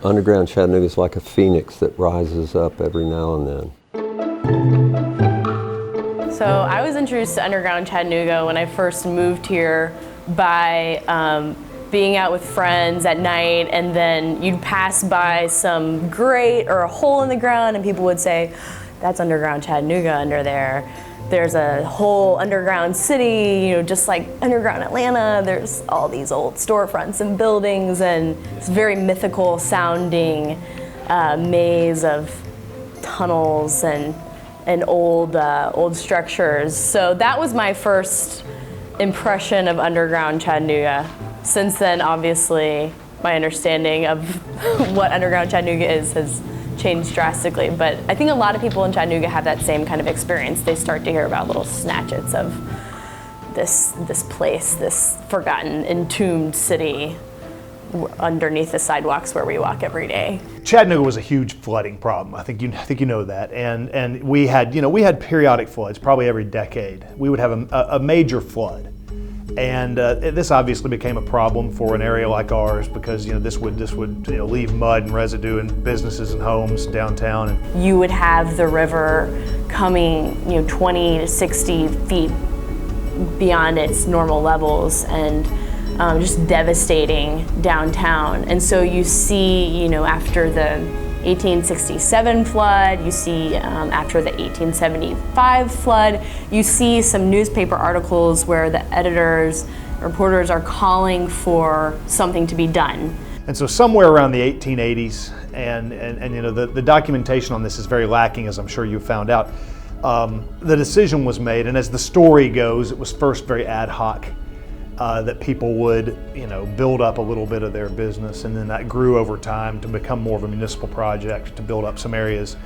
Underground Chattanooga is like a phoenix that rises up every now and then. So I was introduced to Underground Chattanooga when I first moved here by being out with friends at night, and then you'd pass by some grate or a hole in the ground and people would say, "That's Underground Chattanooga under there." There's a whole underground city, just like underground Atlanta. There's all these old storefronts and buildings, and it's very mythical sounding maze of tunnels and old structures. So that was my first impression of underground Chattanooga. Since then, obviously, my understanding of what underground Chattanooga is has changed drastically, but I think a lot of people in Chattanooga have that same kind of experience. They start to hear about little snatches of this place, this forgotten, entombed city underneath the sidewalks where we walk every day. Chattanooga was a huge flooding problem. I think you know that, and we had periodic floods probably every decade. We would have a major flood. And this obviously became a problem for an area like ours because this would leave mud and residue in businesses and homes downtown. And you would have the river coming 20 to 60 feet beyond its normal levels and just devastating downtown. And so you see, after the 1867 flood, you see after the 1875 flood, you see some newspaper articles where the reporters are calling for something to be done. And so somewhere around the 1880s, and the documentation on this is very lacking, as I'm sure you found out, the decision was made, and as the story goes, it was first very ad hoc. That people would, build up a little bit of their business, and then that grew over time to become more of a municipal project to build up some areas.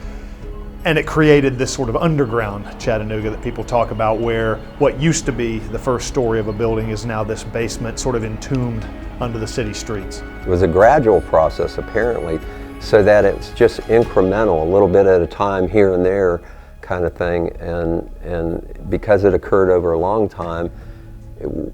And it created this sort of underground Chattanooga that people talk about, where what used to be the first story of a building is now this basement sort of entombed under the city streets. It was a gradual process, apparently, so that it's just incremental, a little bit at a time here and there kind of thing. And because it occurred over a long time,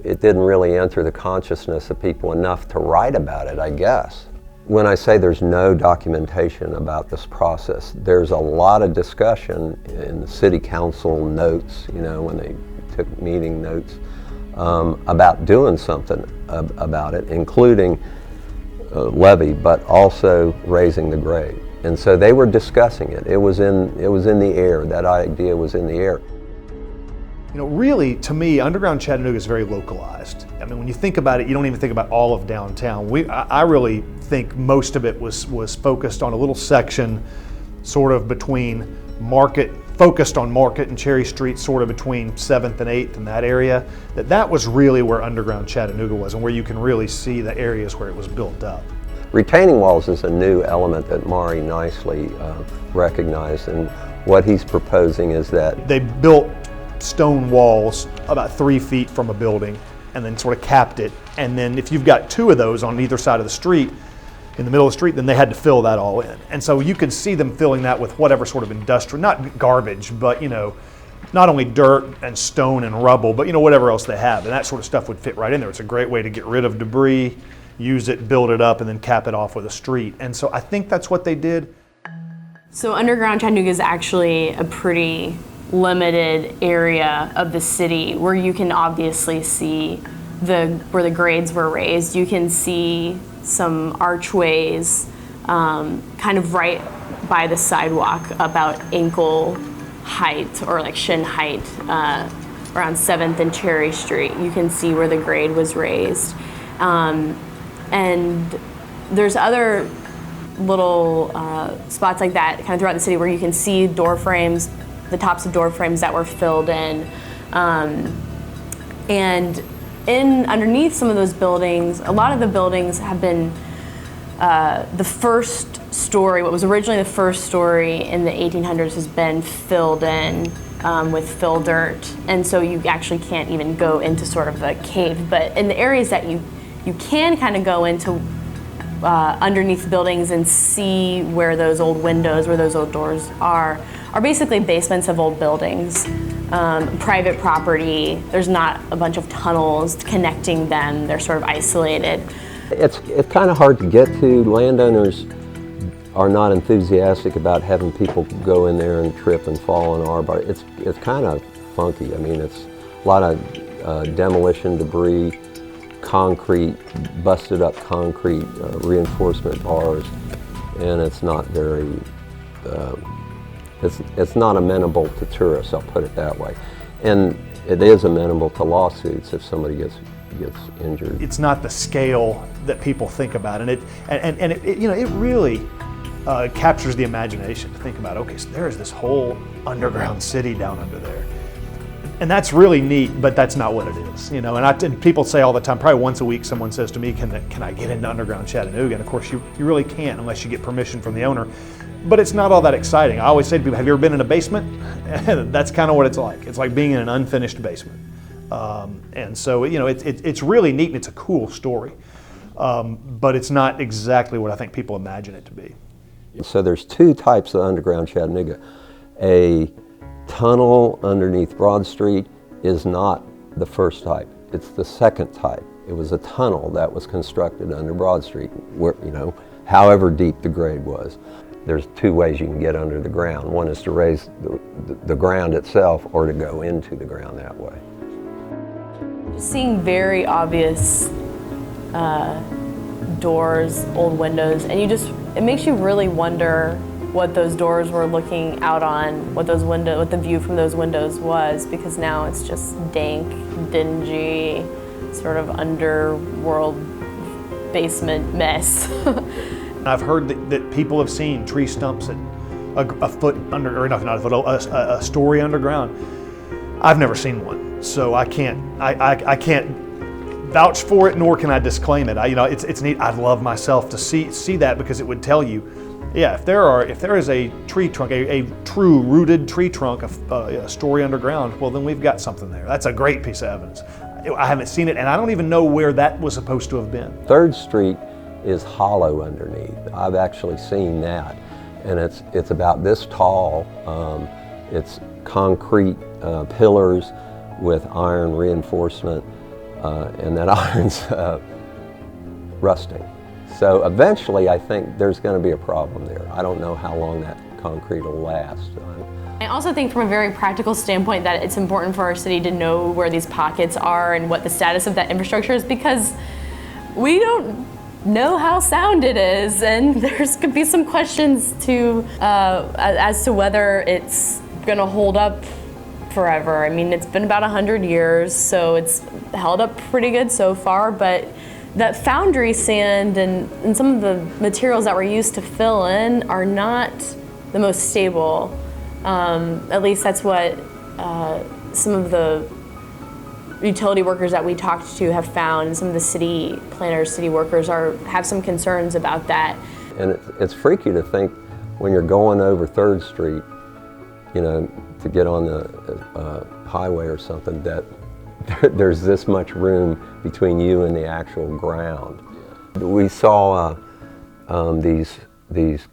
it didn't really enter the consciousness of people enough to write about it, I guess. When I say there's no documentation about this process, there's a lot of discussion in the city council notes, when they took meeting notes, about doing something about it, including levy, but also raising the grade. And so they were discussing it. It was in the air. That idea was in the air. Really, to me, underground Chattanooga is very localized. I mean, when you think about it, you don't even think about all of downtown. I really think most of it was focused on a little section sort of between focused on Market and Cherry Street, sort of between 7th and 8th in that area. That was really where underground Chattanooga was, and where you can really see the areas where it was built up. Retaining walls is a new element that Maury nicely recognized, and what he's proposing is that they built stone walls about 3 feet from a building and then sort of capped it. And then if you've got 2 of those on either side of the street, in the middle of the street, then they had to fill that all in. And so you could see them filling that with whatever sort of industrial, not garbage, but not only dirt and stone and rubble, but whatever else they have. And that sort of stuff would fit right in there. It's a great way to get rid of debris, use it, build it up, and then cap it off with a street. And so I think that's what they did. So underground Chattanooga is actually a pretty limited area of the city where you can obviously see where the grades were raised. You can see some archways kind of right by the sidewalk, about ankle height or like shin height, around 7th and Cherry Street. You can see where the grade was raised. And there's other little spots like that kind of throughout the city where you can see door frames, the tops of door frames that were filled in. And underneath some of those buildings, a lot of the buildings have been the first story, what was originally the first story in the 1800s, has been filled in with fill dirt. And so you actually can't even go into sort of a cave. But in the areas that you can kind of go into underneath buildings and see where those old windows, where those old doors are basically basements of old buildings, private property. There's not a bunch of tunnels connecting them. They're sort of isolated. It's kind of hard to get to. Landowners are not enthusiastic about having people go in there and trip and fall in our bar. It's kind of funky. I mean, it's a lot of demolition debris, concrete, busted up concrete reinforcement bars, and it's not very, it's not amenable to tourists, I'll put it that way. And it is amenable to lawsuits if somebody gets injured. It's not the scale that people think about, and it really captures the imagination to think about, okay, so there's this whole underground city down under there. And that's really neat, but that's not what it is, you know. And people say all the time, probably once a week, someone says to me, "Can I get into underground Chattanooga?" And of course, you really can't unless you get permission from the owner. But it's not all that exciting. I always say to people, "Have you ever been in a basement?" That's kind of what it's like. It's like being in an unfinished basement. And so, you know, it's really neat and it's a cool story, but it's not exactly what I think people imagine it to be. So there's two types of underground Chattanooga. A tunnel underneath Broad Street is not the first type. It's the second type. It was a tunnel that was constructed under Broad Street, where, you know, however deep the grade was. There's two ways you can get under the ground. One is to raise the ground itself, or to go into the ground that way. Seeing very obvious doors, old windows, and it makes you really wonder what those doors were looking out on, what the view from those windows was, because now it's just dank, dingy, sort of underworld basement mess. I've heard that people have seen tree stumps at a foot under, or not a foot, a story underground. I've never seen one, so I can't vouch for it, nor can I disclaim it. It's neat. I'd love myself to see that, because it would tell you, yeah, if there is a tree trunk, a true rooted tree trunk, a story underground, well, then we've got something there. That's a great piece of evidence. I haven't seen it, and I don't even know where that was supposed to have been. 3rd Street is hollow underneath. I've actually seen that, and it's about this tall. It's concrete pillars with iron reinforcement, and that iron's rusting. So eventually, I think there's going to be a problem there. I don't know how long that concrete will last. I also think from a very practical standpoint that it's important for our city to know where these pockets are and what the status of that infrastructure is, because we don't know how sound it is, and there's could be some questions as to whether it's going to hold up forever. I mean, it's been about 100 years, so it's held up pretty good so far, but that foundry sand and some of the materials that were used to fill in are not the most stable. At least that's what some of the utility workers that we talked to have found, and some of the city planners, city workers have some concerns about that. And it's freaky to think when you're going over 3rd Street, you know, to get on the highway or something, that there's this much room between you and the actual ground. We saw these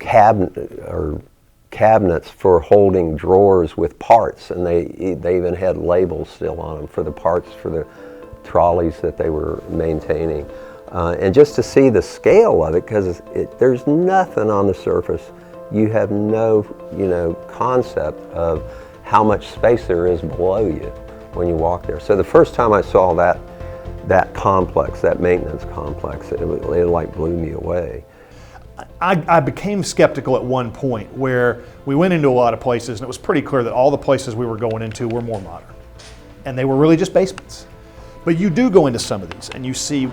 cabinets for holding drawers with parts, and they even had labels still on them for the parts for the trolleys that they were maintaining. And just to see the scale of it, because there's nothing on the surface. You have no, concept of how much space there is below you when you walk there. So the first time I saw that complex, that maintenance complex, it like blew me away. I became skeptical at one point where we went into a lot of places, and it was pretty clear that all the places we were going into were more modern, and they were really just basements. But you do go into some of these, and you see,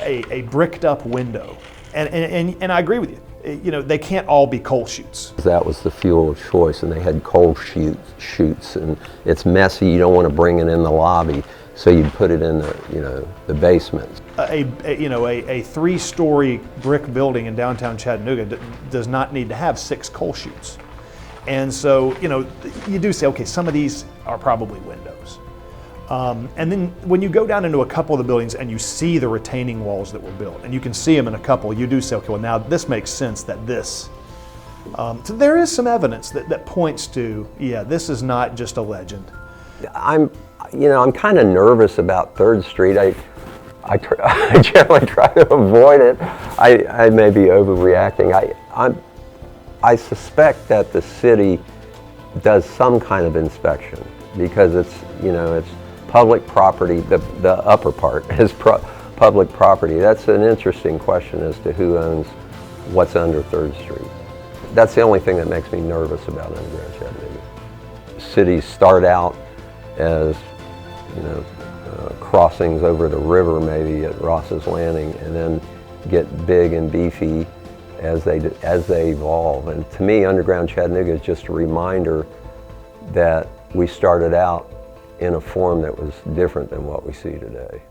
a bricked up window, and I agree with you. They can't all be coal chutes. That was the fuel of choice, and they had coal chutes, and it's messy. You don't want to bring it in the lobby, so you put it in the basement. A 3-story brick building in downtown Chattanooga does not need to have 6 coal chutes, and so you do say, okay, some of these are probably windows. And then when you go down into a couple of the buildings and you see the retaining walls that were built, and you can see them in a couple, you do say, okay, well, now this makes sense that this. So there is some evidence that points to, yeah, this is not just a legend. I'm kind of nervous about 3rd Street. I generally try to avoid it. I may be overreacting. I suspect that the city does some kind of inspection because it's, you know, it's public property. The upper part is public property. That's an interesting question as to who owns what's under 3rd Street. That's the only thing that makes me nervous about underground Chattanooga. Cities start out as, you know, crossings over the river maybe at Ross's Landing, and then get big and beefy as they evolve. And to me, underground Chattanooga is just a reminder that we started out in a form that was different than what we see today.